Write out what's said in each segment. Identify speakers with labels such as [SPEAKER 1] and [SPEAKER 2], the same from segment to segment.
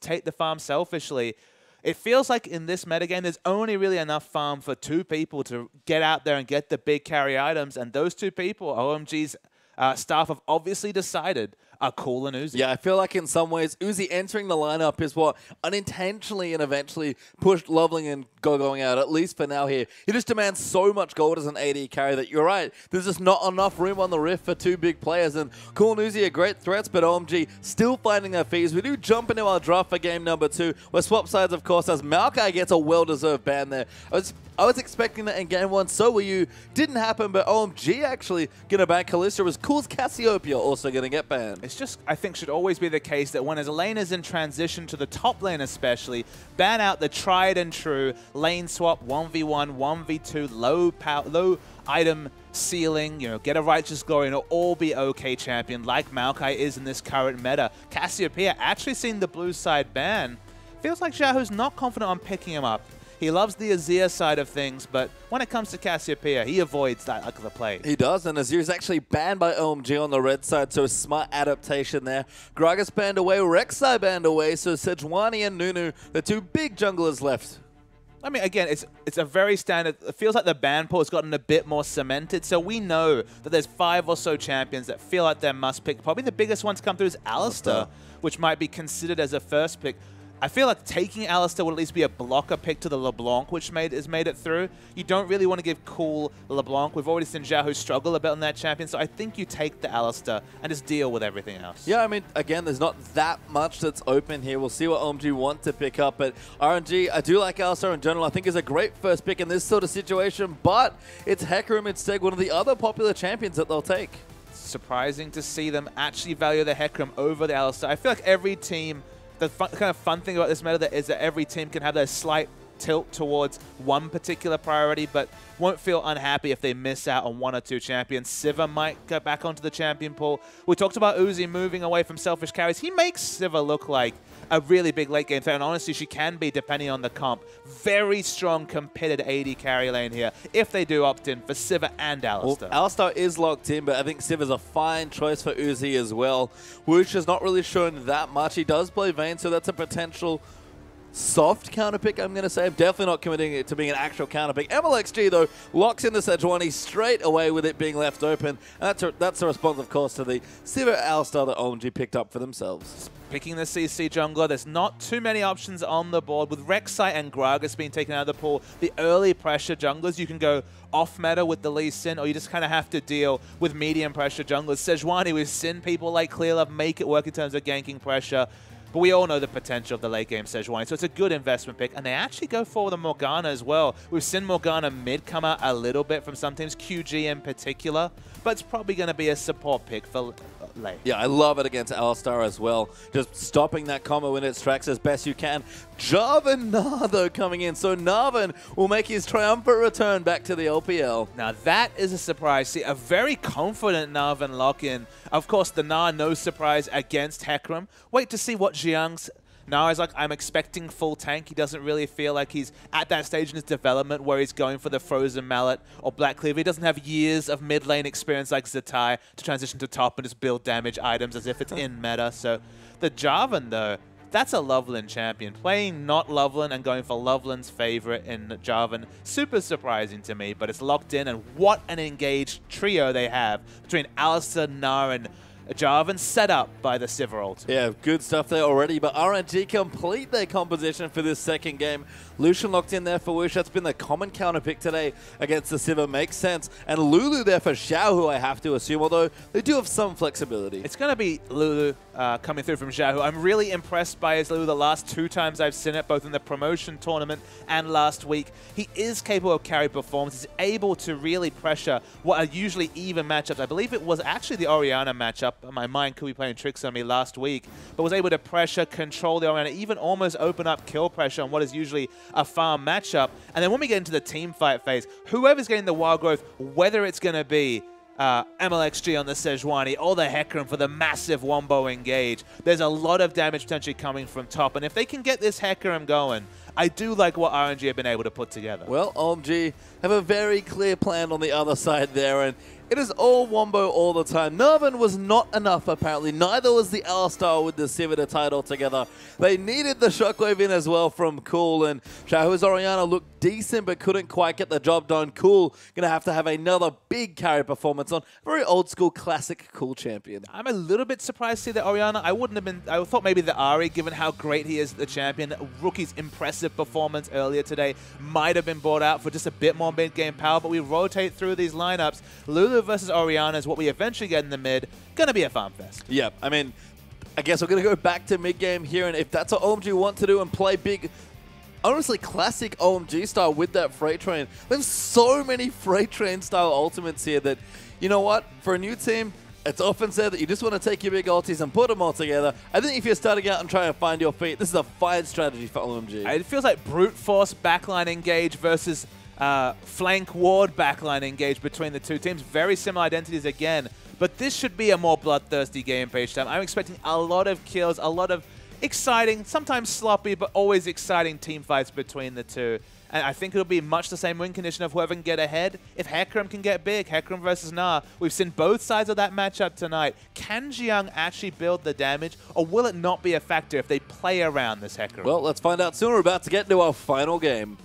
[SPEAKER 1] take the farm selfishly. It feels like in this metagame, there's only really enough farm for 2 people to get out there and get the big carry items. And those 2 people, OMG's staff, have obviously decided are Cool and Uzi.
[SPEAKER 2] Yeah, I feel like in some ways, Uzi entering the lineup is what unintentionally and eventually pushed Loveling and going out, at least for now here. He just demands so much gold as an AD carry that you're right, there's just not enough room on the Rift for 2 big players. And Cool and Uzi are great threats, but OMG still finding their feet. We do jump into our draft for game number 2, where swap sides, of course, as Maokai gets a well-deserved ban there. I was expecting that in game 1, so were you. Didn't happen, but OMG actually going to ban Kalista, as Cool's Cassiopeia also going to get banned.
[SPEAKER 1] It's just, I think, should always be the case that when a lane is in transition to the top lane especially, ban out the tried and true lane swap 1v1, 1v2, low power, low item ceiling, you know, get a Righteous Glory and it'll all be okay champion like Maokai is in this current meta. Cassiopeia actually seeing the blue side ban. Feels like Xiaohu's not confident on picking him up. He loves the Azir side of things, but when it comes to Cassiopeia, he avoids that like the plague.
[SPEAKER 2] He does, and Azir is actually banned by OMG on the red side, so a smart adaptation there. Gragas banned away, Rek'Sai banned away, so Sejuani and Nunu, the 2 big junglers left.
[SPEAKER 1] I mean, again, it's a very standard. It feels like the ban pool has gotten a bit more cemented, so we know that there's 5 or so champions that feel like they're must pick. Probably the biggest one to come through is Alistar, which might be considered as a first pick. I feel like taking Alistar would at least be a blocker pick to the LeBlanc, which has made it through. You don't really want to give Cool LeBlanc. We've already seen Xiaohu struggle a bit on that champion, so I think you take the Alistar and just deal with everything else.
[SPEAKER 2] Yeah, I mean, again, there's not that much that's open here. We'll see what OMG want to pick up, but RNG, I do like Alistar in general. I think is a great first pick in this sort of situation, but it's Hecarim instead, one of the other popular champions that they'll take.
[SPEAKER 1] Surprising to see them actually value the Hecarim over the Alistar. I feel like every team... The kind of fun thing about this meta is that every team can have their slight tilt towards one particular priority, but won't feel unhappy if they miss out on 1 or 2 champions. Sivir might go back onto the champion pool. We talked about Uzi moving away from selfish carries. He makes Sivir look like a really big late game threat, and honestly, she can be, depending on the comp, very strong competitive AD carry lane here if they do opt in for Sivir and Alistar.
[SPEAKER 2] Well, Alistar is locked in, but I think Sivir's a fine choice for Uzi as well. Woosh has not really shown that much. He does play Vayne, so that's a potential soft counter pick, I'm going to say. I'm definitely not committing it to being an actual counter pick. MLXG, though, locks into Sejuani straight away with it being left open. And that's a response, of course, to the Sivir Alistar that OMG picked up for themselves.
[SPEAKER 1] Picking the CC jungler, there's not too many options on the board. With Rek'Sai and Gragas being taken out of the pool, the early pressure junglers, you can go off meta with the Lee Sin, or you just kind of have to deal with medium pressure junglers. Sejuani with Sin, people like Clearlove make it work in terms of ganking pressure. But we all know the potential of the late game Sejuani, so it's a good investment pick. And they actually go for the Morgana as well. We've seen Morgana mid come out a little bit from some teams, QG in particular, but it's probably going to be a support pick for late.
[SPEAKER 2] Yeah, I love it against Alistar as well. Just stopping that combo in its tracks as best you can. Jarvan Nartho coming in, so Narvan will make his triumphant return back to the LPL.
[SPEAKER 1] Now that is a surprise. See, a very confident Narvan lock-in. Of course, the Gnar, no surprise against Hecarim. Wait to see what Jiang's... Gnar is like, I'm expecting full tank. He doesn't really feel like he's at that stage in his development where he's going for the Frozen Mallet or Black Cleaver. He doesn't have years of mid lane experience like Zatai to transition to top and just build damage items as if it's in meta. So the Jarvan, though, that's a Loveland champion. Playing not Loveland and going for Loveland's favorite in Jarvan, super surprising to me, but it's locked in, and what an engaged trio they have between Alistar, Gnar, and Jarvan, set up by the Sivir ult.
[SPEAKER 2] Yeah, good stuff there already, but RNG complete their composition for this second game. Lucian locked in there for Wish. That's been the common counter pick today against the Sivir. Makes sense. And Lulu there for Xiaohu, I have to assume, although they do have some flexibility.
[SPEAKER 1] It's going to be Lulu coming through from Xiaohu. I'm really impressed by his Lulu the last 2 times I've seen it, both in the promotion tournament and last week. He is capable of carry performance. He's able to really pressure what are usually even matchups. I believe it was actually the Orianna matchup. My mind could be playing tricks on me last week, but was able to pressure, control the Orianna, even almost open up kill pressure on what is usually a farm matchup. And then when we get into the team fight phase, whoever's getting the wild growth, whether it's going to be MLXG on the Sejuani or the Hecarim for the massive wombo engage, there's a lot of damage potentially coming from top. And if they can get this Hecarim going, I do like what RNG have been able to put together.
[SPEAKER 2] Well, OMG have a very clear plan on the other side there, and It is all Wombo all the time. Nervin was not enough, apparently. Neither was the L-Star with the Civitar title together. They needed the Shockwave in as well from Cool, and Xiaohu's Orianna looked decent but couldn't quite get the job done. Cool going to have another big carry performance on very old-school, classic Cool champion.
[SPEAKER 1] I'm a little bit surprised to see that Orianna. I thought maybe the Ari, given how great he is, the champion. Rookie's impressive performance earlier today might have been brought out for just a bit more mid-game power, but we rotate through these lineups. Lulu versus Orianna is what we eventually get in the mid. Gonna be a farm fest.
[SPEAKER 2] Yeah, I mean, I guess we're going to go back to mid-game here, and if that's what OMG want to do and play big, honestly, classic OMG style with that Freight Train. There's so many Freight Train style ultimates here that, you know what, for a new team, it's often said that you just want to take your big ultis and put them all together. I think if you're starting out and trying to find your feet, this is a fine strategy for OMG.
[SPEAKER 1] It feels like brute force backline engage versus flank ward backline engage between the two teams. Very similar identities again, but this should be a more bloodthirsty game, Page Time. I'm expecting a lot of kills, a lot of exciting, sometimes sloppy, but always exciting team fights between the two. And I think it'll be much the same win condition of whoever can get ahead. If Hecarim can get big, Hecarim versus Na, we've seen both sides of that matchup tonight. Can Jiang actually build the damage, or will it not be a factor if they play around this Hecarim?
[SPEAKER 2] Well, let's find out soon. We're about to get into our final game.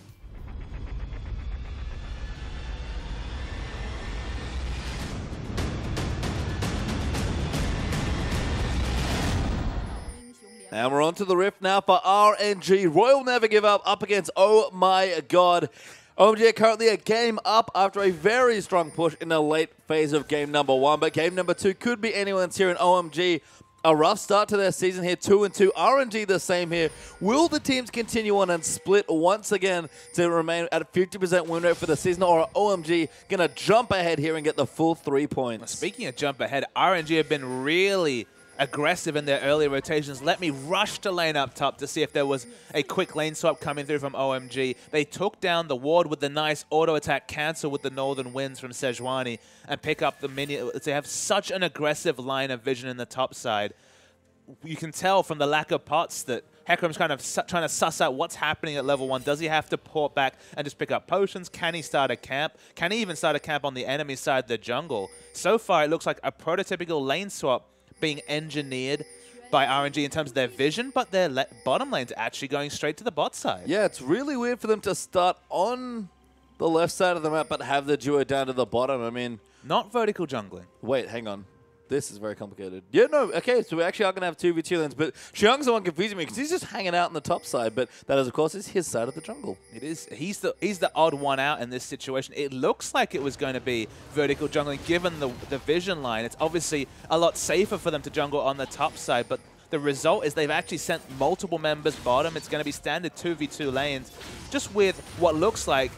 [SPEAKER 2] And we're on to the Rift now for RNG. Royal Never Give up against Oh My God. OMG are currently a game up after a very strong push in the late phase of game number 1. But game number 2 could be anyone's here in OMG. A rough start to their season here, 2-2. RNG the same here. Will the teams continue on and split once again to remain at a 50% win rate for the season, or are OMG going to jump ahead here and get the full 3 points?
[SPEAKER 1] Speaking of jump ahead, RNG have been really aggressive in their early rotations. Let me rush to lane up top to see if there was a quick lane swap coming through from OMG. They took down the ward with the nice auto attack cancel with the Northern Winds from Sejuani and pick up the minion. They have such an aggressive line of vision in the top side. You can tell from the lack of pots that Hecarim's kind of trying to suss out what's happening at level 1. Does he have to port back and just pick up potions? Can he start a camp? Can he even start a camp on the enemy side of the jungle? So far, it looks like a prototypical lane swap being engineered by RNG in terms of their vision, but their bottom lane's actually going straight to the bot side.
[SPEAKER 2] Yeah, it's really weird for them to start on the left side of the map but have the duo down to the bottom. I mean...
[SPEAKER 1] Not vertical jungling.
[SPEAKER 2] Wait, hang on. This is very complicated. Yeah, no, okay, so we actually are going to have 2v2 lanes, but Xiang's the one confusing me because he's just hanging out on the top side, but that is, of course, is his side of the jungle.
[SPEAKER 1] It is. He's the odd one out in this situation. It looks like it was going to be vertical jungling given the vision line. It's obviously a lot safer for them to jungle on the top side, but the result is they've actually sent multiple members bottom. It's going to be standard 2v2 lanes, just with what looks like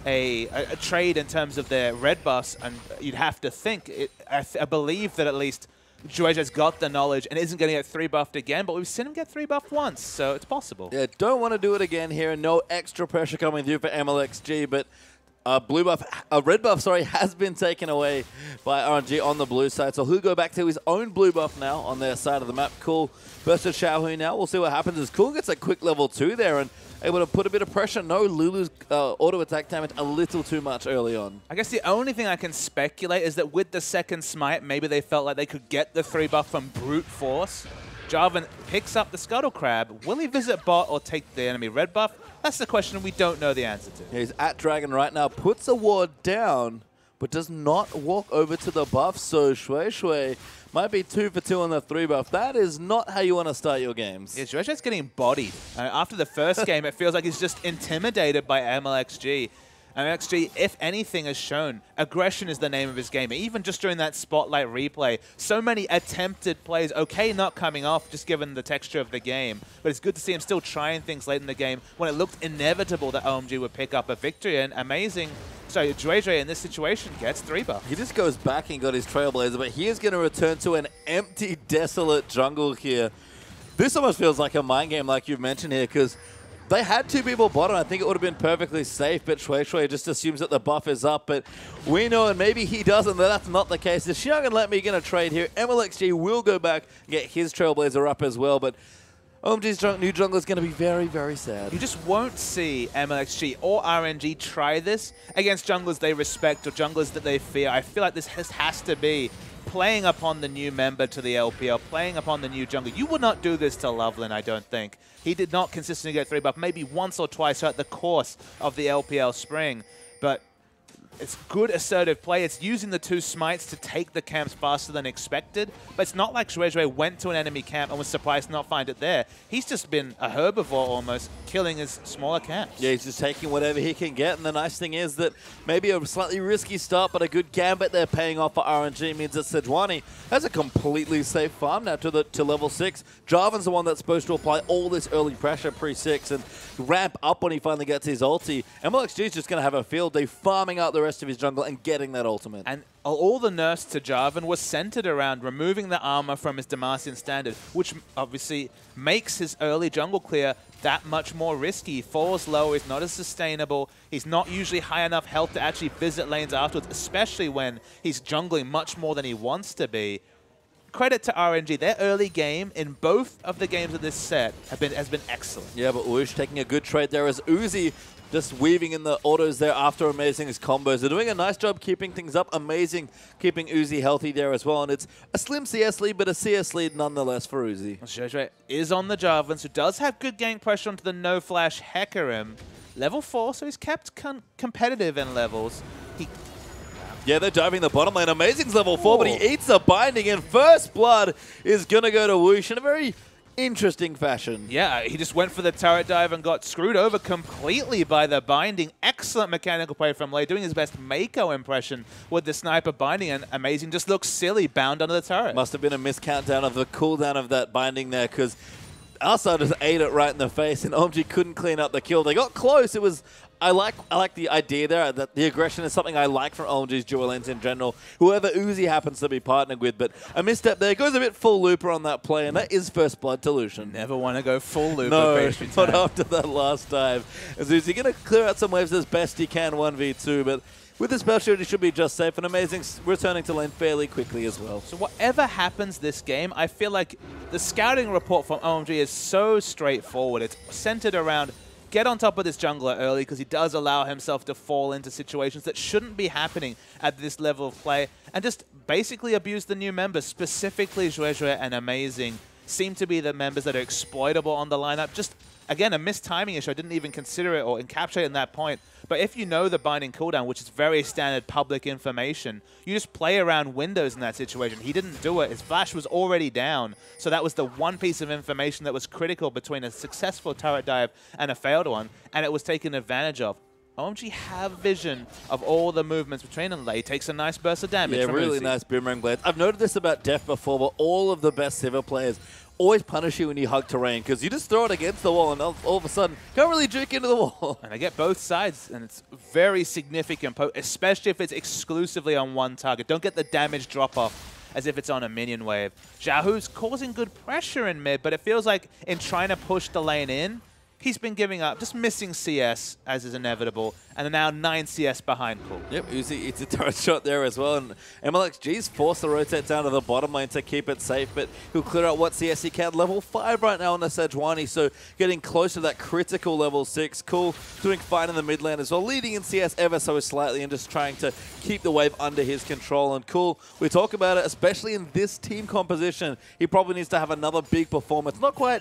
[SPEAKER 1] a trade in terms of their red buffs, and you'd have to think, I believe that at least Jueja's got the knowledge and isn't going to get 3 buffed again, but we've seen him get 3 buffed once, so it's possible.
[SPEAKER 2] Yeah, don't want to do it again here. No extra pressure coming through for MLXG, but red buff, sorry, has been taken away by RNG on the blue side. So he'll go back to his own blue buff now on their side of the map. Cool versus Xiaohu now. We'll see what happens as Cool gets a quick level 2 there and able to put a bit of pressure. No, Lulu's auto attack damage a little too much early on.
[SPEAKER 1] I guess the only thing I can speculate is that with the second smite, maybe they felt like they could get the 3 buff from brute force. Jarvan picks up the Scuttle Crab. Will he visit bot or take the enemy red buff? That's the question we don't know the answer to.
[SPEAKER 2] Yeah, he's at Dragon right now, puts a ward down, but does not walk over to the buff, so Shui might be 2 for 2 on the 3 buff. That is not how you want to start your games.
[SPEAKER 1] Yeah, Shueishui's getting bodied. After the first game, it feels like he's just intimidated by MLXG. MLXG, if anything, has shown aggression is the name of his game. Even just during that spotlight replay, so many attempted plays. Okay, not coming off, just given the texture of the game. But it's good to see him still trying things late in the game when it looked inevitable that OMG would pick up a victory. And amazing. So Dre in this situation gets 3 buff.
[SPEAKER 2] He just goes back and got his Trailblazer, but he is going to return to an empty, desolate jungle here. This almost feels like a mind game like you've mentioned here, because they had 2 people bottom. I think it would have been perfectly safe, but Shui just assumes that the buff is up. But we know, and maybe he doesn't, that that's not the case. Is Xiang and Let Me going to trade here? MLXG will go back and get his Trailblazer up as well. But OMG's new jungler is going to be very, very sad.
[SPEAKER 1] You just won't see MLXG or RNG try this against junglers they respect or junglers that they fear. I feel like this has to be playing upon the new member to the LPL, playing upon the new jungler. You would not do this to Loveland, I don't think. He did not consistently get 3 buff, maybe once or twice throughout the course of the LPL spring. But it's good assertive play. It's using the 2 smites to take the camps faster than expected. But it's not like Zhuezhui went to an enemy camp and was surprised to not find it there. He's just been a herbivore almost, killing his smaller camps.
[SPEAKER 2] Yeah, he's just taking whatever he can get. And the nice thing is that maybe a slightly risky start, but a good gambit there paying off for RNG means that Sejuani has a completely safe farm now to level 6. Jarvan's the one that's supposed to apply all this early pressure pre-6 and ramp up when he finally gets his ulti. MLXG is just going to have a field day farming out the rest of his jungle and getting that ultimate.
[SPEAKER 1] And all the nerfs to Jarvan was centered around removing the armor from his Demacian standard, which obviously makes his early jungle clear that much more risky. He falls low, he's not as sustainable, he's not usually high enough health to actually visit lanes afterwards, especially when he's jungling much more than he wants to be. Credit to RNG. Their early game in both of the games of this set has been excellent.
[SPEAKER 2] Yeah, but Woosh taking a good trade there as Uzi just weaving in the autos there after amazing his combos. They're doing a nice job keeping things up. Amazing keeping Uzi healthy there as well. And it's a slim CS lead, but a CS lead nonetheless for Uzi.
[SPEAKER 1] Zhuezhui is on the Jarvans, who does have good gank pressure onto the no-flash Hecarim. Level 4, so he's kept competitive in levels.
[SPEAKER 2] Yeah, they're diving the bottom lane. Amazing's level 4, but he eats a binding, and first blood is going to go to Woosh in a very interesting fashion.
[SPEAKER 1] Yeah, he just went for the turret dive and got screwed over completely by the binding. Excellent mechanical play from Lei, doing his best Mako impression with the sniper binding, and Amazing just looks silly bound under the turret.
[SPEAKER 2] Must have been a miscountdown of the cooldown of that binding there, because Alsa just ate it right in the face, and OMG couldn't clean up the kill. They got close. It was... I like the idea there that the aggression is something I like from OMG's dual lanes in general. Whoever Uzi happens to be partnered with, but a misstep there. Goes a bit full looper on that play, and that is first blood to Lucian.
[SPEAKER 1] Never want to go full looper.
[SPEAKER 2] No, not after that last time. As Uzi going to clear out some waves as best he can 1v2, but with the spell shield, he should be just safe, and Amazing returning to lane fairly quickly as well.
[SPEAKER 1] So whatever happens this game, I feel like the scouting report from OMG is so straightforward. It's centered around get on top of this jungler early, because he does allow himself to fall into situations that shouldn't be happening at this level of play, and just basically abuse the new members, specifically Zhuezhui and Amazing seem to be the members that are exploitable on the lineup. Just, again, a mistiming issue. I didn't even consider it or encapsulate it in that point. But if you know the binding cooldown, which is very standard public information, you just play around windows in that situation. He didn't do it. His flash was already down. So that was the one piece of information that was critical between a successful turret dive and a failed one, and it was taken advantage of. OMG have vision of all the movements between them. Lei takes a nice burst of damage.
[SPEAKER 2] Yeah,
[SPEAKER 1] from
[SPEAKER 2] really
[SPEAKER 1] Uzi.
[SPEAKER 2] nice boomerang blades. I've noted this about Def before, but all of the best Sivir players always punish you when you hug terrain, because you just throw it against the wall and all of a sudden can't really juke into the wall.
[SPEAKER 1] And I get both sides, and it's very significant, especially if it's exclusively on one target. Don't get the damage drop-off as if it's on a minion wave. Xiaohu's causing good pressure in mid, but it feels like in trying to push the lane in, he's been giving up, just missing CS, as is inevitable, and now 9 CS behind Cool.
[SPEAKER 2] Yep, Uzi eats a turret shot there as well, and MLXG's forced to rotate down to the bottom lane to keep it safe, but he'll clear out what CS he can. Level 5 right now on the Sejuani, so getting close to that critical level 6. Cool doing fine in the mid lane as well, leading in CS ever so slightly and just trying to keep the wave under his control. And Cool, we talk about it, especially in this team composition, he probably needs to have another big performance. Not quite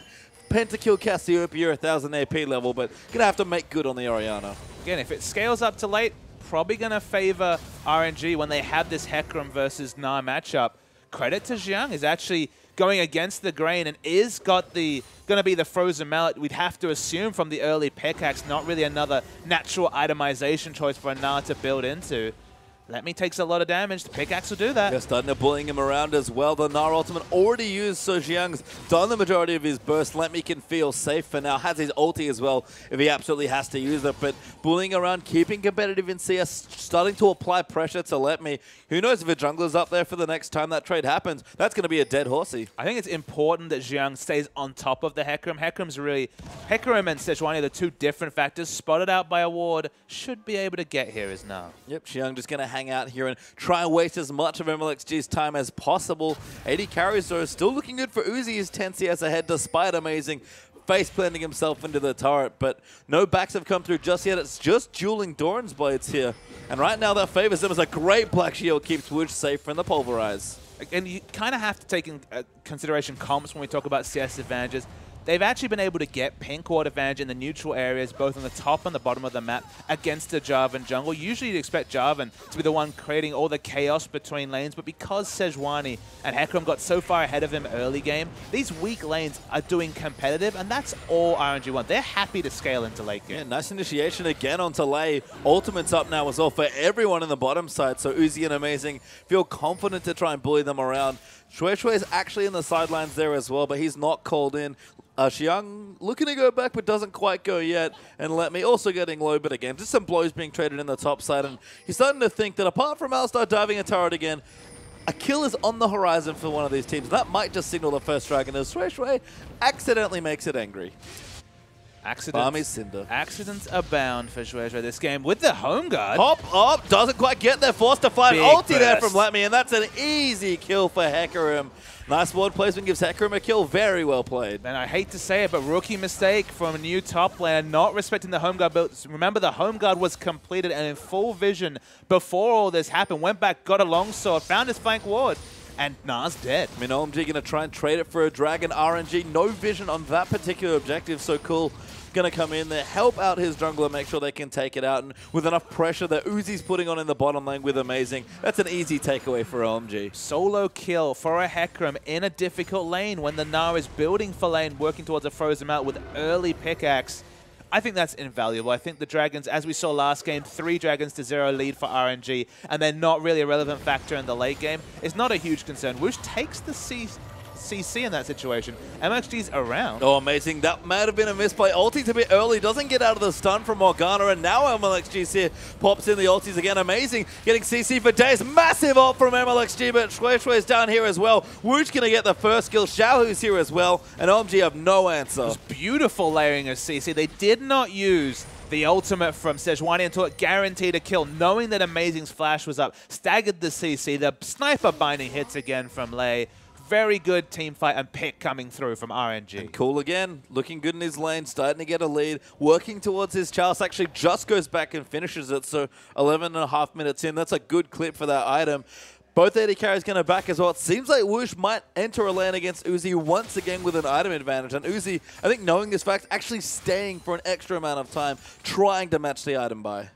[SPEAKER 2] Pentakill Cassiopeia 1000 AP level, but gonna have to make good on the Orianna.
[SPEAKER 1] Again, if it scales up to late, probably gonna favor RNG when they have this Hecarim versus Na matchup. Credit to Xiang is actually going against the grain and is gonna be the frozen mallet. We'd have to assume from the early pickaxe, not really another natural itemization choice for a Na to build into. Let me takes a lot of damage. The pickaxe will do that.
[SPEAKER 2] They're starting to bullying him around as well. The Gnar ultimate already used, so Xiang's done the majority of his burst. Let me can feel safe for now. Has his ulti as well if he absolutely has to use it. But bullying around, keeping competitive in CS, starting to apply pressure to Let Me. Who knows if a jungler's up there for the next time that trade happens. That's going to be a dead horsey.
[SPEAKER 1] I think it's important that Xiang stays on top of the Hecarim. Hecarim and Sejuani are the two different factors. Spotted out by a ward, should be able to get here as now.
[SPEAKER 2] Yep, Xiang just going to hang hang out here and try and waste as much of MLXG's time as possible. 80 carries, though, still looking good for Uzi. His 10 CS ahead despite amazing face planting himself into the turret, but no backs have come through just yet. It's just dueling Doran's blades here. And right now that favors them as a great Black Shield keeps Woosh safe from the Pulverize.
[SPEAKER 1] And you kind of have to take in consideration comps when we talk about CS advantages. They've actually been able to get pink ward advantage in the neutral areas, both on the top and the bottom of the map, against the Jarvan jungle. Usually you'd expect Jarvan to be the one creating all the chaos between lanes, but because Sejuani and Hecarim got so far ahead of him early game, these weak lanes are doing competitive, and that's all RNG want. They're happy to scale into late game.
[SPEAKER 2] Yeah, nice initiation again onto Lei. Ultimate's up now as well for everyone in the bottom side, so Uzi and Amazing feel confident to try and bully them around. Shui is actually in the sidelines there as well, but he's not called in. Xiang looking to go back, but doesn't quite go yet. And Let Me also getting low, but again, just some blows being traded in the top side. And he's starting to think that apart from Alistar diving a turret again, a kill is on the horizon for one of these teams. That might just signal the first dragon as Shui accidentally makes it angry.
[SPEAKER 1] Accidents abound for Shui this game with the home guard.
[SPEAKER 2] Hop up, doesn't quite get there, forced to fight. Ulti there from Let Me, and that's an easy kill for Hecarim. Nice ward placement gives Hecarim a kill. Very well played.
[SPEAKER 1] And I hate to say it, but rookie mistake from a new top laner, not respecting the home guard build. Remember, the home guard was completed and in full vision before all this happened. Went back, got a longsword, found his flank ward, and Na's dead.
[SPEAKER 2] I mean, OMG going to try and trade it for a dragon. RNG, no vision on that particular objective, so cool. Going to come in there, help out his jungler, make sure they can take it out, and with enough pressure that Uzi's putting on in the bottom lane with Amazing, that's an easy takeaway for OMG.
[SPEAKER 1] Solo kill for a Hecarim in a difficult lane when the Gnar is building for lane, working towards a Frozen Mount with early pickaxe. I think that's invaluable. I think the Dragons, as we saw last game, 3 Dragons to 0 lead for RNG, and they're not really a relevant factor in the late game. It's not a huge concern. Woosh takes the CC in that situation. MXG's around.
[SPEAKER 2] Oh, Amazing. That might have been a misplay. Ulti's a bit early. Doesn't get out of the stun from Morgana. And now MLXG's here. Pops in the ultis again. Amazing. Getting CC for days. Massive ult from MLXG. But Shui's down here as well. Woosh going to get the first kill. Xiaohu's here as well. And OMG have no answer.
[SPEAKER 1] It was beautiful layering of CC. They did not use the ultimate from Sejuani until it guaranteed a kill, knowing that Amazing's flash was up. Staggered the CC. The sniper binding hits again from Lei. Very good team fight and pick coming through from RNG.
[SPEAKER 2] And cool again, looking good in his lane, starting to get a lead, working towards his Charles. Actually just goes back and finishes it, so 11.5 minutes in. That's a good clip for that item. Both AD carries going to back as well. It seems like Woosh might enter a lane against Uzi once again with an item advantage. And Uzi, I think knowing this fact, actually staying for an extra amount of time, trying to match the item buy.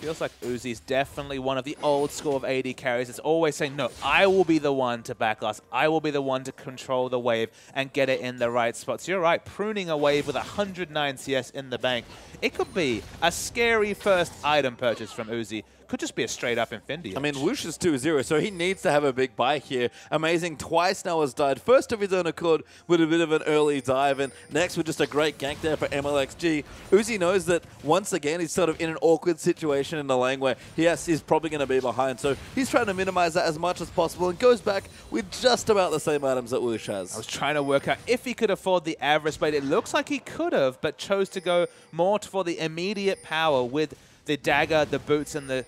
[SPEAKER 1] Feels like Uzi's definitely one of the old school of AD carries. It's always saying, no, I will be the one to back us. I will be the one to control the wave and get it in the right spots. You're right, pruning a wave with 109 CS in the bank. It could be a scary first item purchase from Uzi. Could just be a straight-up Infinity.
[SPEAKER 2] I mean, Woosh is 2-0, so he needs to have a big buy here. Amazing twice now has died. First of his own accord with a bit of an early dive, and next with just a great gank there for MLXG. Uzi knows that once again he's sort of in an awkward situation in the lane where he's probably going to be behind, so he's trying to minimize that as much as possible and goes back with just about the same items that Woosh has.
[SPEAKER 1] I was trying to work out if he could afford the average blade. It looks like he could have, but chose to go more for the immediate power with the dagger, the boots, and the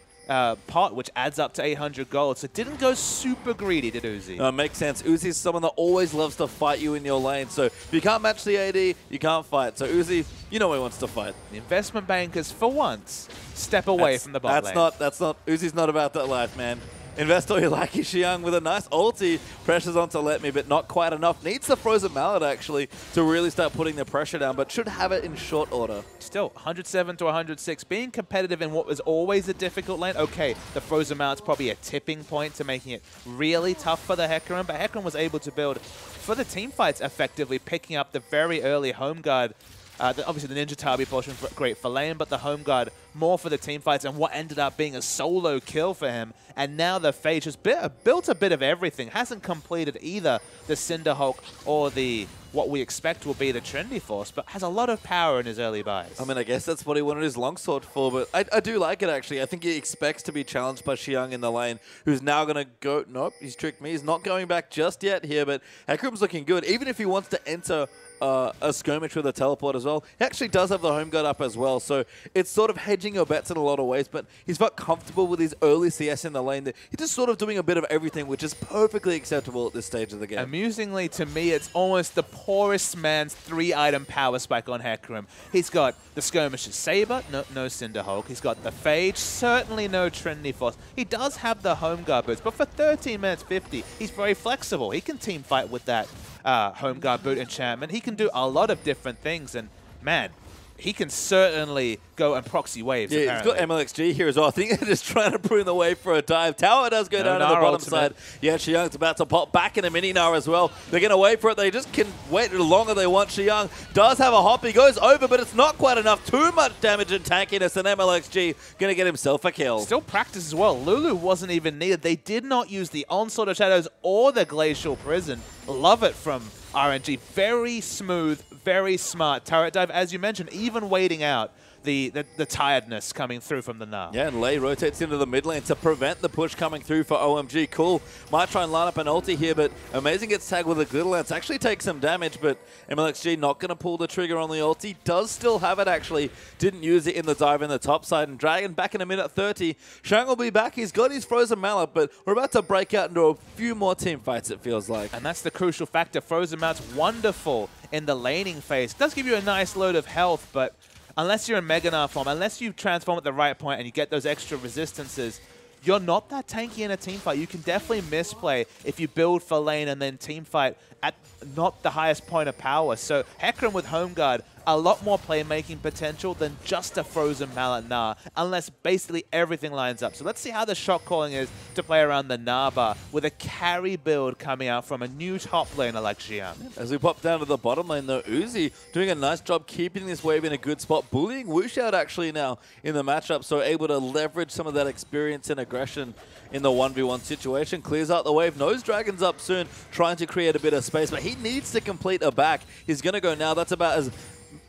[SPEAKER 1] pot, which adds up to 800 gold. So didn't go super greedy, did Uzi?
[SPEAKER 2] Makes sense. Uzi's someone that always loves to fight you in your lane. So if you can't match the AD, you can't fight. So Uzi, you know he wants to fight.
[SPEAKER 1] The investment bankers, for once, step away from the bot lane.
[SPEAKER 2] Uzi's not about that life, man. Invest all you like. Xiang with a nice ulti. Pressures onto Let Me, but not quite enough. Needs the Frozen Mallet, actually, to really start putting the pressure down, but should have it in short order.
[SPEAKER 1] Still, 107 to 106. Being competitive in what was always a difficult lane. Okay, the Frozen Mallet's probably a tipping point to making it really tough for the Hecarim, but Hecarim was able to build for the team fights effectively, picking up the very early home guard. Obviously, the Ninja Tabi portion great for lane, but the home guard more for the team fights, and what ended up being a solo kill for him. And now the Phage has built a bit of everything. Hasn't completed either the Cinderhulk or what we expect will be the Trinity Force, but has a lot of power in his early buys.
[SPEAKER 2] I mean, I guess that's what he wanted his longsword for, but I do like it, actually. I think he expects to be challenged by Xiang in the lane, who's now going to go... Nope, he's tricked me. He's not going back just yet here, but Hecarim's looking good. Even if he wants to enter a skirmish with a teleport as well. He actually does have the home guard up as well, so it's sort of hedging your bets in a lot of ways, but he's felt comfortable with his early CS in the lane. He's just sort of doing a bit of everything, which is perfectly acceptable at this stage of the game.
[SPEAKER 1] Amusingly, to me, it's almost the poorest man's 3-item power spike on Hecarim. He's got the Skirmisher's Saber, no Cinderhulk. He's got the Phage, certainly no Trinity Force. He does have the home guard boots, but for 13 minutes 50, he's very flexible. He can team fight with that home guard boot enchantment. He can do a lot of different things, and man, he can certainly go and proxy waves.
[SPEAKER 2] Yeah,
[SPEAKER 1] apparently.
[SPEAKER 2] He's got MLXG here as well. I think they're just trying to prune the wave for a dive. Tower does go down on the bottom
[SPEAKER 1] ultimate.
[SPEAKER 2] side. Yeah, Xiang's about to pop back in a mini now as well. They're going to wait for it. They just can wait as long as they want. Xiang does have a hop. He goes over, but it's not quite enough. Too much damage and tankiness, and MLXG going to get himself a kill.
[SPEAKER 1] Still practice as well. Lulu wasn't even needed. They did not use the Onslaught of Shadows or the Glacial Prison. Love it from RNG. Very smooth, very smart turret dive. As you mentioned, even waiting out the tiredness coming through from the Gnar.
[SPEAKER 2] Yeah, and Lei rotates into the mid lane to prevent the push coming through for OMG. Cool. Might try and line up an ulti here, but Amazing gets tagged with a Glitter Lance. Actually takes some damage, but MLXG not going to pull the trigger on the ulti. Does still have it, actually. Didn't use it in the dive in the top side. And Dragon back in a minute 30. Shang will be back. He's got his Frozen Mallet, but we're about to break out into a few more team fights, it feels like.
[SPEAKER 1] And that's the crucial factor. Frozen Mallet's wonderful in the laning phase. Does give you a nice load of health, but unless you're in Mega Gnar form, unless you transform at the right point and you get those extra resistances, you're not that tanky in a team fight. You can definitely misplay if you build for lane and then team fight at not the highest point of power. So Hecarim with Home Guard, a lot more playmaking potential than just a Frozen Mallet Gnar, unless basically everything lines up. So let's see how the shot calling is to play around the Gnar bar with a carry build coming out from a new top laner like Xiang.
[SPEAKER 2] As we pop down to the bottom lane though, Uzi doing a nice job keeping this wave in a good spot, bullying Whoosh out actually now in the matchup, so able to leverage some of that experience and aggression in the 1v1 situation. Clears out the wave, knows Dragon's up soon, trying to create a bit of space, but he needs to complete a back. He's going to go now. That's about as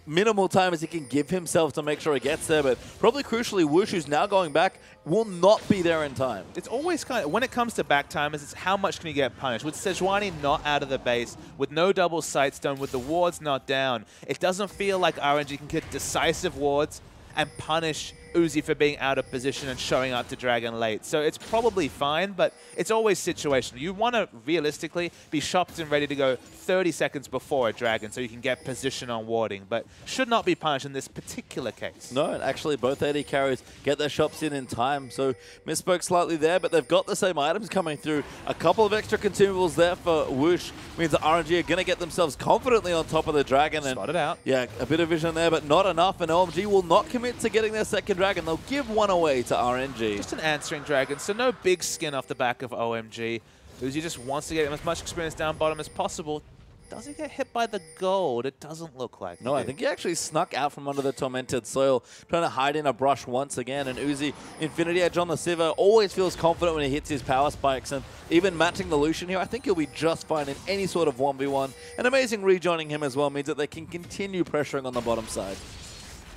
[SPEAKER 2] minimal time as he can give himself to make sure he gets there, but probably crucially, Whoosh, who's now going back, will not be there in time.
[SPEAKER 1] It's always kind of, when it comes to back timers, it's how much can you get punished. With Sejuani not out of the base, with no double sightstone, with the wards not down, it doesn't feel like RNG can get decisive wards and punish Uzi for being out of position and showing up to Dragon late. So it's probably fine, but it's always situational. You want to realistically be shopped and ready to go 30 seconds before a Dragon so you can get position on warding, but should not be punished in this particular case.
[SPEAKER 2] No, and actually both AD carries get their shops in time, so misspoke slightly there, but they've got the same items coming through. A couple of extra consumables there for Whoosh means that RNG are going to get themselves confidently on top of the Dragon. And
[SPEAKER 1] spot it out.
[SPEAKER 2] Yeah, a bit of vision there, but not enough, and OMG will not commit to getting their second Dragon. They'll give one away to RNG.
[SPEAKER 1] Just an answering Dragon, so no big skin off the back of OMG. Uzi just wants to get as much experience down bottom as possible. Does he get hit by the gold? It doesn't look like.
[SPEAKER 2] No, I think he actually snuck out from under the tormented soil, trying to hide in a brush once again. And Uzi, Infinity Edge on the Sivir, always feels confident when he hits his power spikes. And even matching the Lucian here, I think he'll be just fine in any sort of 1v1. And Amazing rejoining him as well means that they can continue pressuring on the bottom side.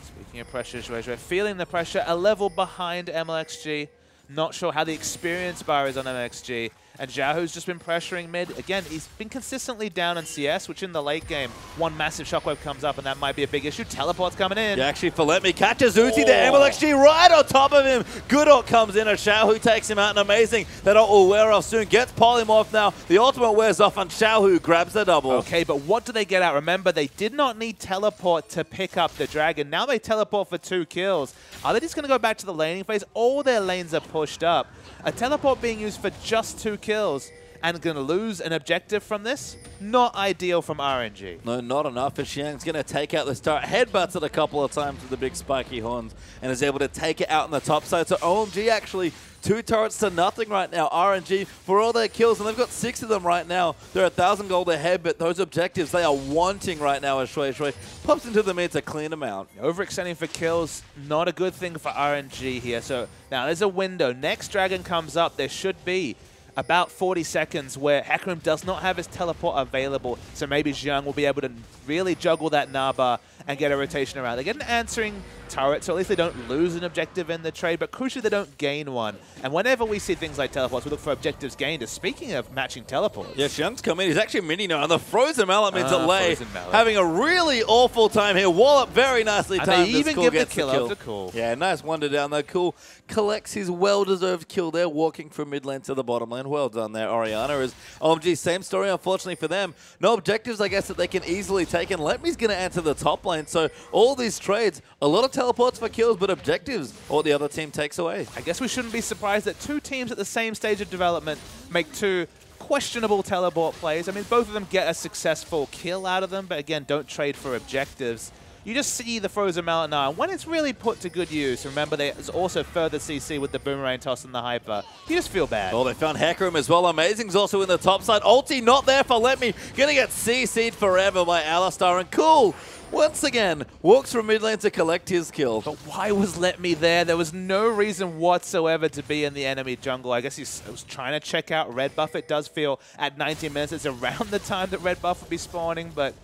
[SPEAKER 1] Speaking of pressure, Zhuezhui feeling the pressure, a level behind MLXG. Not sure how the experience bar is on MLXG. And Xiaohu's just been pressuring mid. Again, he's been consistently down in CS, which in the late game, one massive shockwave comes up, and that might be a big issue. Teleport's coming in.
[SPEAKER 2] Yeah, actually, Falemi catches Uzi there. MLXG right on top of him. Good ult comes in, and Xiaohu takes him out, and Amazing. That ult will wear off soon. Gets Polymorph now. The ultimate wears off, and Xiaohu grabs the double.
[SPEAKER 1] Okay, but what do they get out? Remember, they did not need teleport to pick up the Dragon. Now they teleport for 2 kills. Are they just going to go back to the laning phase? All their lanes are pushed up. A teleport being used for just 2 kills and going to lose an objective from this? Not ideal from RNG.
[SPEAKER 2] No, not enough. And Xiang's going to take out this turret. Headbutts it a couple of times with the big spiky horns and is able to take it out on the top side. So OMG actually 2 turrets to nothing right now. RNG for all their kills, and they've got 6 of them right now. They're 1,000 gold ahead, but those objectives they are wanting right now as Zhuezhui pops into the mid to clean them out.
[SPEAKER 1] Overextending for kills, not a good thing for RNG here. So now there's a window. Next Dragon comes up. There should be about 40 seconds where Hecarim does not have his teleport available, so maybe Xiang will be able to really juggle that Gnar bar and get a rotation around. They get an answering turret, so at least they don't lose an objective in the trade, but crucially they don't gain one. And whenever we see things like teleports, we look for objectives gained. Speaking of matching teleports.
[SPEAKER 2] Yeah, Xiang's come in. He's actually mini now, and the Frozen Mallet means Delay
[SPEAKER 1] Frozen Mallet.
[SPEAKER 2] having a really awful time here. Wallop very nicely
[SPEAKER 1] and
[SPEAKER 2] timed.
[SPEAKER 1] they even
[SPEAKER 2] Cool
[SPEAKER 1] give the
[SPEAKER 2] gets
[SPEAKER 1] kill after Cool.
[SPEAKER 2] Yeah, nice wonder down there. Cool collects his well-deserved kill there, walking from mid lane to the bottom lane. Well done there, Orianna. Is OMG, same story, unfortunately for them. No objectives, I guess, that they can easily take, and Letme's going to enter the top lane. So all these trades, a lot of teleports for kills, but objectives, all the other team takes away.
[SPEAKER 1] I guess we shouldn't be surprised that two teams at the same stage of development make two questionable teleport plays. I mean, both of them get a successful kill out of them, but again, don't trade for objectives. You just see the Frozen Mallet now, and when it's really put to good use, remember there's also further CC with the Boomerang Toss and the Hyper, you just feel bad.
[SPEAKER 2] Oh, they found Hecarim as well. Amazing's also in the top side. Ulti not there for Letme. Gonna get CC'd forever by Alistar, and Cool, once again, walks from mid lane to collect his kill.
[SPEAKER 1] But why was Letme there? There was no reason whatsoever to be in the enemy jungle. I guess he was trying to check out red buff. It does feel at 90 minutes, it's around the time that red buff would be spawning, but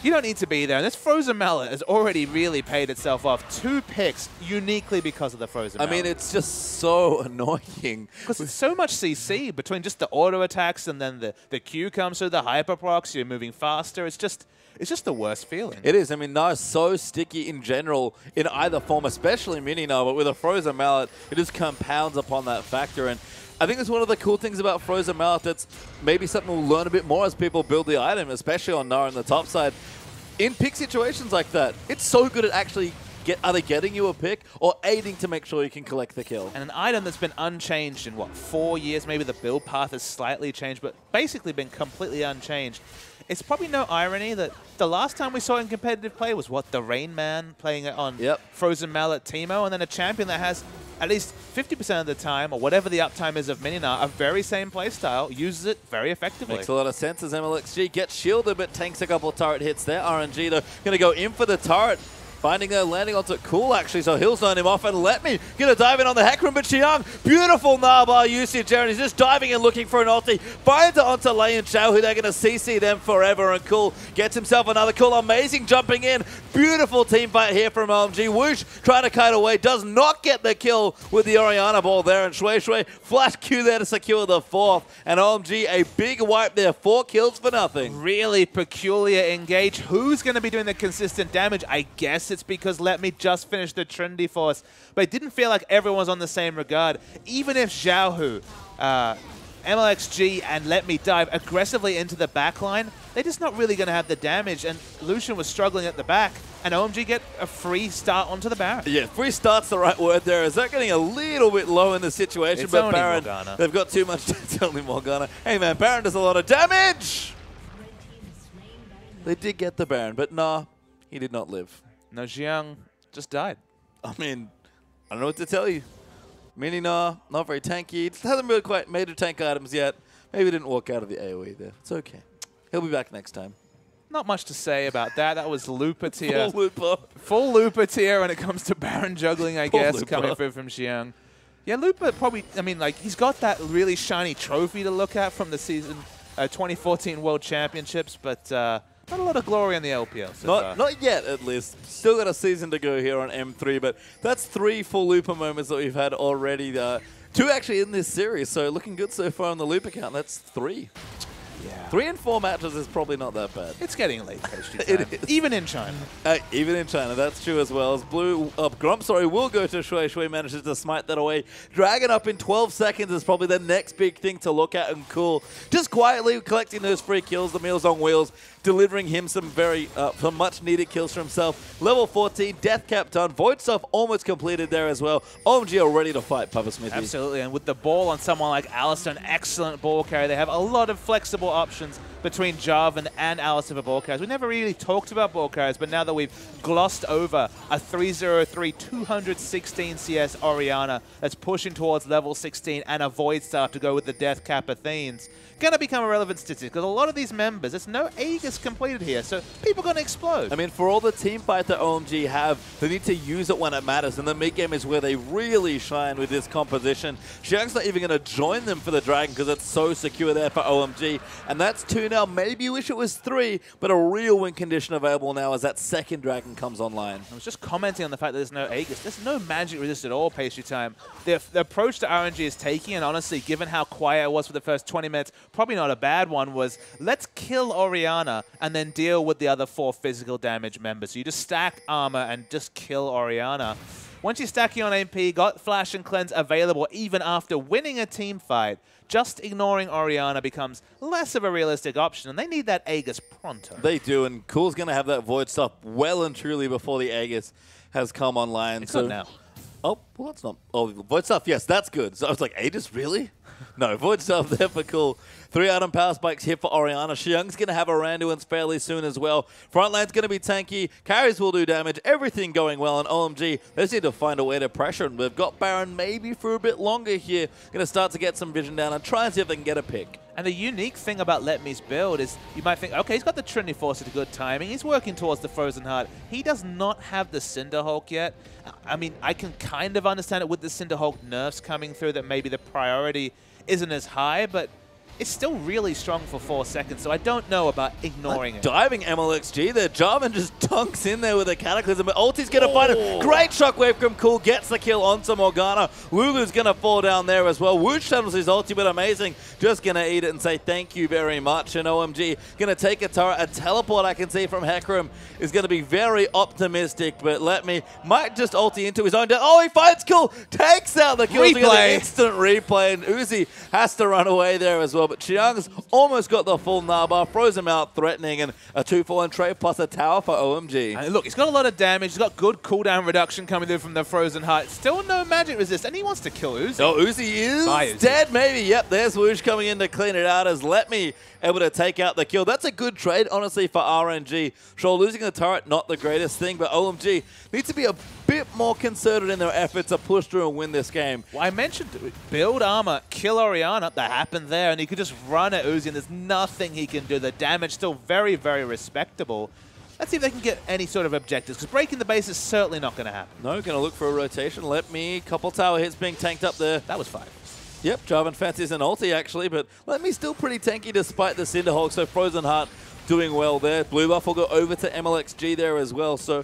[SPEAKER 1] you don't need to be there. And this Frozen Mallet has already really paid itself off. 2 picks uniquely because of the Frozen Mallet.
[SPEAKER 2] I mean, it's just so annoying.
[SPEAKER 1] Because it's so much CC between just the auto attacks and then the Q comes through, the hyper procs, you're moving faster. It's just the worst feeling.
[SPEAKER 2] It is. I mean, Na's so sticky in general in either form, especially mini Na, but with a Frozen Mallet, it just compounds upon that factor. And I think it's one of the cool things about Frozen Mallet that's maybe something we'll learn a bit more as people build the item, especially on Na on the top side. In pick situations like that, it's so good at actually either getting you a pick or aiding to make sure you can collect the kill.
[SPEAKER 1] And an item that's been unchanged in, what, 4 years? Maybe the build path has slightly changed, but basically been completely unchanged. It's probably no irony that the last time we saw it in competitive play was, what, the Rain Man playing it on Frozen Mallet Teemo, and then a champion that has at least 50% of the time, or whatever the uptime is of Minina, a very same playstyle, uses it very effectively.
[SPEAKER 2] Makes a lot of sense as MLXG gets shielded, but tanks a couple of turret hits there. RNG, though, going to go in for the turret. Finding her landing onto Cool, actually, so he'll zone him off and Letme gonna dive in on the Hecarim, but Xiang, beautiful Narbar usage there, and he's just diving and looking for an ulti. Finds it onto Lei and Xiao, who they're gonna CC them forever, and Cool gets himself another Cool. Amazing jumping in. Beautiful team fight here from OMG. Whoosh trying to kite away, does not get the kill with the Orianna ball there, and Shui Shui flash Q there to secure the 4th, and OMG a big wipe there, 4 kills for nothing.
[SPEAKER 1] Really peculiar engage. Who's gonna be doing the consistent damage? I guess it's because Letme just finished the Trinity Force, but it didn't feel like everyone was on the same regard. Even if Xiaohu, MLXG, and Letme dive aggressively into the backline, they're just not really going to have the damage, and Lucian was struggling at the back, and OMG get a free start onto the Baron.
[SPEAKER 2] Yeah, free start's the right word there. Is that getting a little bit low in the situation?
[SPEAKER 1] It's
[SPEAKER 2] but
[SPEAKER 1] only
[SPEAKER 2] Baron,
[SPEAKER 1] Morgana.
[SPEAKER 2] They've got too much. It's only Morgana. Hey man, Baron does a lot of damage! They did get the Baron, but nah, he did not live.
[SPEAKER 1] No, Xiang just died.
[SPEAKER 2] I mean, I don't know what to tell you. Mini Na, not very tanky. Hasn't really quite made tank items yet. Maybe didn't walk out of the AoE there. It's okay. He'll be back next time.
[SPEAKER 1] Not much to say about that. That was Looper tier.
[SPEAKER 2] Full Looper.
[SPEAKER 1] Full Looper tier when it comes to Baron juggling, I guess,
[SPEAKER 2] Looper.
[SPEAKER 1] coming through from Xiang. Yeah, Looper probably, I mean, like, he's got that really shiny trophy to look at from the season 2014 World Championships, but not a lot of glory in the LPL so far.
[SPEAKER 2] Not yet, at least. Still got a season to go here on M3, but that's 3 full Looper moments that we've had already. 2 actually in this series, so looking good so far on the Looper count. That's 3.
[SPEAKER 1] Yeah.
[SPEAKER 2] 3 and 4 matches is probably not that bad.
[SPEAKER 1] It's getting late, it is. Even in China.
[SPEAKER 2] Even in China, that's true as well. As Grump, will go to Shui. Shui manages to smite that away. Dragon up in 12 seconds is probably the next big thing to look at, and Cool just quietly collecting those free kills, the Meals on Wheels, delivering him some some much needed kills for himself. Level 14, Death Cap done. Void Stuff almost completed there as well. OMG are ready to fight, Papa Smithy.
[SPEAKER 1] Absolutely, and with the ball on someone like Alistar, an excellent ball carrier, they have a lot of flexible options between Jarvan and Alistar for ball carriers. We never really talked about ball carriers, but now that we've glossed over a 303, 216 CS Orianna that's pushing towards level 16 and a Void Staff to go with the Death Cap Athenes, going to become a relevant statistic because a lot of these members, there's no Aegis completed here, so people are going to explode.
[SPEAKER 2] I mean, for all the team fight that OMG have, they need to use it when it matters, and the mid-game is where they really shine with this composition. Xiang's not even going to join them for the Dragon because it's so secure there for OMG, and that's 2 now. now. Maybe you wish it was 3, but a real win condition available now as that second dragon comes online.
[SPEAKER 1] I was just commenting on the fact that there's no Aegis. There's no magic resist at all, Pastry Time. The approach that RNG is taking, and honestly, given how quiet it was for the first 20 minutes, probably not a bad one, was let's kill Orianna and then deal with the other 4 physical damage members. So you just stack armor and just kill Orianna. Once you're stacking on AP, got Flash and Cleanse available even after winning a team fight, just ignoring Orianna becomes less of a realistic option, and they need that Aegis pronto.
[SPEAKER 2] They do, and Cool's going to have that Void Stuff well and truly before the Aegis has come online.
[SPEAKER 1] It's good now.
[SPEAKER 2] Oh, well, that's not... Oh, Void Stuff, yes, that's good. So I was like, Aegis, really? No, Void Stuff there for Cool. 3 item power spikes here for Orianna. Xiang's going to have a Randuin's fairly soon as well. Front lane's going to be tanky. Carries will do damage. Everything going well. And OMG, they just need to find a way to pressure. And we've got Baron maybe for a bit longer here. Going to start to get some vision down and try and see if they can get a pick.
[SPEAKER 1] And the unique thing about Let Me's build is you might think, okay, he's got the Trinity Force at a good timing. He's working towards the Frozen Heart. He does not have the Cinderhulk yet. I mean, I can kind of understand it with the Cinderhulk nerfs coming through that maybe the priority isn't as high, but it's still really strong for 4 seconds, so I don't know about ignoring it.
[SPEAKER 2] Diving MLXG there. Jarvan just dunks in there with a Cataclysm, but Ulti's going to find him. Great shockwave from Cool, gets the kill onto Morgana. Lulu's going to fall down there as well. Wooch channels his ulti, but amazing. Just going to eat it and say thank you very much. And OMG going to take a turret. A teleport I can see from Hecarim is going to be very optimistic, but Let Me might just ulti into his own death. Oh, he finds Cool, takes out the kill.
[SPEAKER 1] Replay.
[SPEAKER 2] Instant replay, and Uzi has to run away there as well. But Xiang's almost got the full Naba, throws him out threatening, and a 2-for-1 trade plus a tower for OMG.
[SPEAKER 1] And look, he's got a lot of damage. He's got good cooldown reduction coming through from the Frozen Heart. Still no magic resist, and he wants to kill Uzi.
[SPEAKER 2] Oh, Uzi is dead, maybe. Yep, there's Woosh coming in to clean it out as Let Me able to take out the kill. That's a good trade, honestly, for RNG. Sure, losing the turret, not the greatest thing, but OMG needs to be a bit more concerted in their efforts to push through and win this game.
[SPEAKER 1] Well, I mentioned build armor, kill Orianna. That happened there, and he could just run at Uzi, and there's nothing he can do. The damage still very, very respectable. Let's see if they can get any sort of objectives, because breaking the base is certainly not going to happen.
[SPEAKER 2] No, going to look for a rotation. Let Me, couple tower hits being tanked up there.
[SPEAKER 1] That was 5.
[SPEAKER 2] Yep, Jarvan fancies an ulti actually, but Let Me still pretty tanky despite the Cinderhulk, so Frozen Heart doing well there. Blue buff will go over to MLXG there as well, so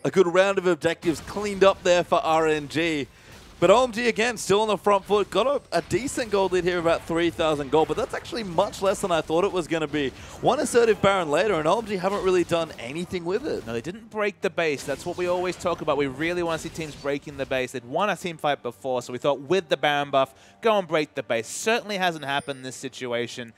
[SPEAKER 2] a good round of objectives cleaned up there for RNG. But OMG, again, still on the front foot. Got a decent gold lead here, about 3,000 gold, but that's actually much less than I thought it was going to be. One assertive Baron later, and OMG haven't really done anything with it.
[SPEAKER 1] No, they didn't break the base. That's what we always talk about. We really want to see teams breaking the base. They'd won a team fight before, so we thought with the Baron buff, go and break the base. Certainly hasn't happened in this situation.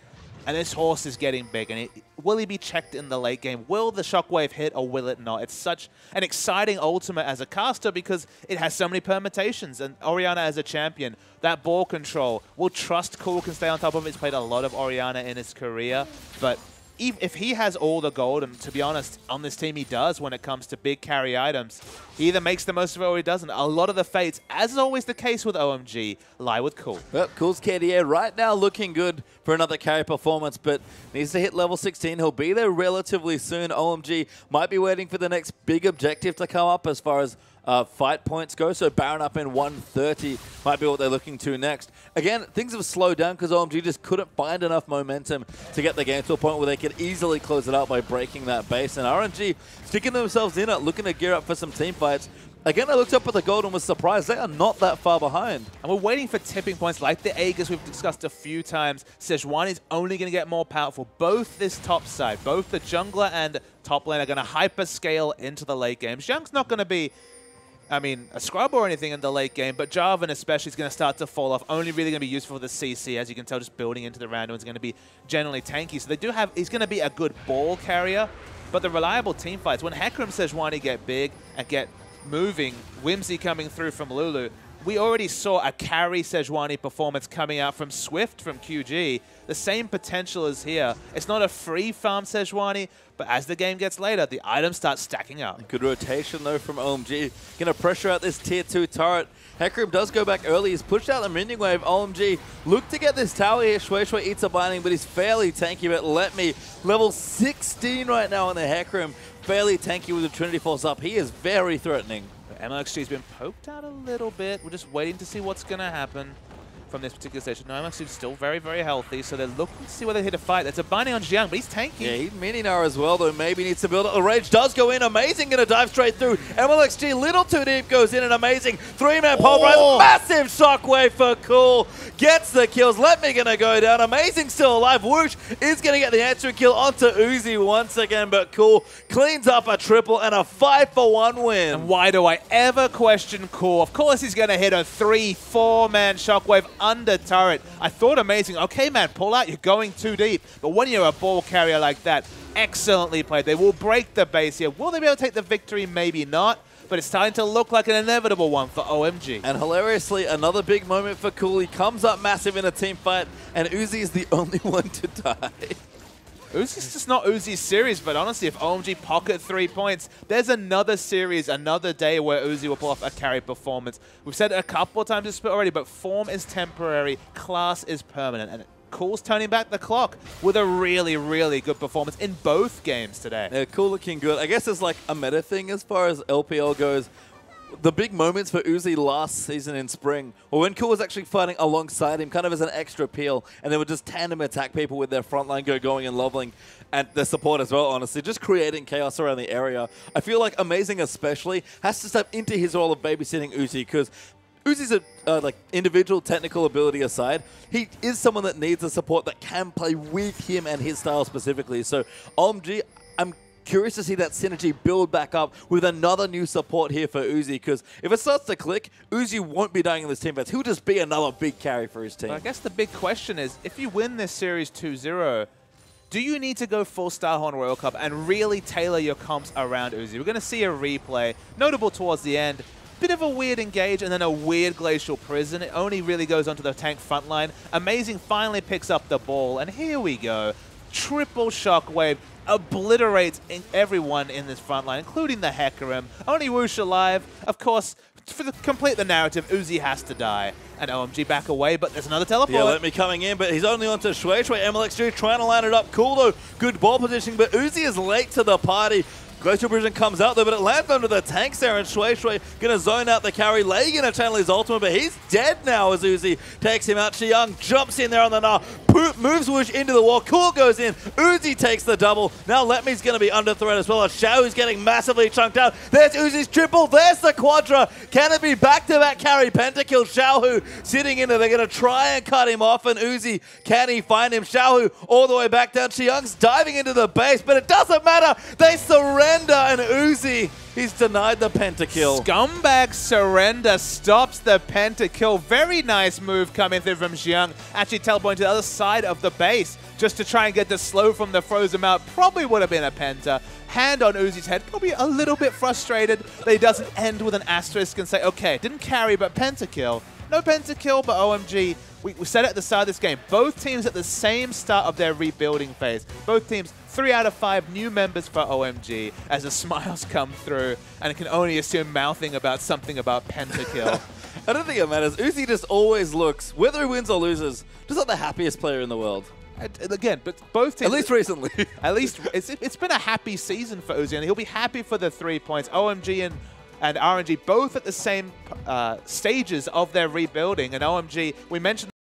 [SPEAKER 1] And this horse is getting big. And will he be checked in the late game? Will the shockwave hit or will it not? It's such an exciting ultimate as a caster because it has so many permutations. And Orianna as a champion, that ball control, will trust Cool can stay on top of it. He's played a lot of Orianna in his career. But if he has all the gold, and to be honest, on this team he does when it comes to big carry items, he either makes the most of it or he doesn't. A lot of the fates, as is always the case with OMG, lie with Cool.
[SPEAKER 2] Yep, Cool's KDA right now looking good for another carry performance, but needs to hit level 16. He'll be there relatively soon. OMG might be waiting for the next big objective to come up as far as fight points go, so Baron up in 130 might be what they're looking to next. Again, things have slowed down because OMG just couldn't find enough momentum to get the game to a point where they could easily close it out by breaking that base. And RNG sticking themselves in it, looking to gear up for some team fights. Again, I looked up at the gold and was surprised they are not that far behind.
[SPEAKER 1] And we're waiting for tipping points like the Aegis we've discussed a few times. Sejuani is only going to get more powerful. Both this top side, both the jungler and top lane are going to hyperscale into the late game. Xiang's not going to be, I mean, a scrub or anything in the late game, but Jarvan especially is going to start to fall off. Only really going to be useful for the CC. As you can tell, just building into the Randuin is going to be generally tanky. So they do have, he's going to be a good ball carrier, but the reliable team fights, when Hecarim Sejuani get big and get moving, Whimsy coming through from Lulu, we already saw a carry Sejuani performance coming out from Swift from QG. The same potential is here. It's not a free farm Sejuani, but as the game gets later, the items start stacking up.
[SPEAKER 2] Good rotation, though, from OMG. Going to pressure out this tier 2 turret. Hecarim does go back early. He's pushed out the minion wave. OMG look to get this tower here. Shui eats a binding, but he's fairly tanky. But Let Me, level 16 right now on the Hecarim. Fairly tanky with the Trinity Force up. He is very threatening.
[SPEAKER 1] MLXG's been poked out a little bit. We're just waiting to see what's going to happen. from this particular station. No, actually still very, very healthy, so they're looking to see whether they hit a fight. There's a binding on Jiang, but he's tanky.
[SPEAKER 2] Yeah, he's mini now as well, though. Maybe needs to build it. The rage does go in. Amazing, going to dive straight through. MLXG, little too deep, goes in. An amazing three-man pulverize. Massive shockwave for Cool. Gets the kills. Let me going to go down. Amazing still alive. Whoosh is going to get the answering kill onto Uzi once again, but Cool cleans up a triple and a 5-for-1 win.
[SPEAKER 1] And why do I ever question Cool? Of course he's going to hit a 3-4-man shockwave under turret. I thought amazing. Okay, man, pull out. You're going too deep. But when you're a ball carrier like that, excellently played. They will break the base here. Will they be able to take the victory? Maybe not. But it's starting to look like an inevitable one for OMG.
[SPEAKER 2] And hilariously, another big moment for Cool. He comes up massive in a team fight, and Uzi is the only one to die.
[SPEAKER 1] Uzi's just not Uzi's series, but honestly, if OMG pocket 3 points, there's another series, another day where Uzi will pull off a carry performance. We've said it a couple of times this split already, but form is temporary, class is permanent, and Cool's turning back the clock with a really, really good performance in both games today.
[SPEAKER 2] Yeah, Cool looking good. I guess it's like a meta thing as far as LPL goes. The big moments for Uzi last season in spring, or when Cool was actually fighting alongside him, kind of as an extra peel, and they would just tandem attack people with their frontline going and leveling, and their support as well, honestly, just creating chaos around the area. I feel like Amazing especially has to step into his role of babysitting Uzi, because Uzi's like individual technical ability aside, he is someone that needs a support that can play with him and his style specifically. So OMG, I'm curious to see that synergy build back up with another new support here for Uzi, because if it starts to click, Uzi won't be dying in this team fight. He'll just be another big carry for his team.
[SPEAKER 1] But I guess the big question is, if you win this series 2-0, do you need to go full Starhorn Royal Cup and really tailor your comps around Uzi? We're going to see a replay, notable towards the end. Bit of a weird engage and then a weird glacial prison. It only really goes onto the tank front line. Amazing finally picks up the ball, and here we go. Triple shockwave obliterates everyone in this front line, including the Hecarim. Only Whoosh alive. Of course, to complete the narrative, Uzi has to die. And OMG back away, but there's another teleport.
[SPEAKER 2] Yeah, let me coming in, but he's only onto Shui. MLXG trying to line it up. Cool though, good ball positioning, but Uzi is late to the party. Glacial Vision comes out there, but it lands under the tanks there, and Shui gonna zone out the carry. Lei gonna channel his ultimate, but he's dead now as Uzi takes him out. Xiang jumps in there on the Gnar, moves Whoosh into the wall. Cool goes in. Uzi takes the double. Now Letme's gonna be under threat as well. Xiaohu's getting massively chunked out. There's Uzi's triple. There's the quadra. Can it be back-to-back carry pentakill? Xiaohu sitting in there. They're gonna try and cut him off, and Uzi, can he find him? Xiaohu all the way back down. Xiang's diving into the base, but it doesn't matter. They surrender. And Uzi, he's denied the pentakill.
[SPEAKER 1] Scumbag surrender stops the pentakill. Very nice move coming through from Jiang. Actually teleporting to the other side of the base just to try and get the slow from the frozen mount. Probably would have been a penta. Hand on Uzi's head, probably a little bit frustrated that he doesn't end with an asterisk and say, okay, didn't carry, but pentakill. No pentakill, but OMG. We said it at the start of this game. Both teams at the same start of their rebuilding phase. Both teams, 3 out of 5 new members for OMG as the smiles come through, and it can only assume mouthing about something about pentakill.
[SPEAKER 2] I don't think it matters. Uzi just always looks, whether he wins or loses, just like the happiest player in the world.
[SPEAKER 1] Again, but both teams...
[SPEAKER 2] At least recently.
[SPEAKER 1] At least it's been a happy season for Uzi, and he'll be happy for the 3 points. OMG and RNG both at the same stages of their rebuilding, and OMG, we mentioned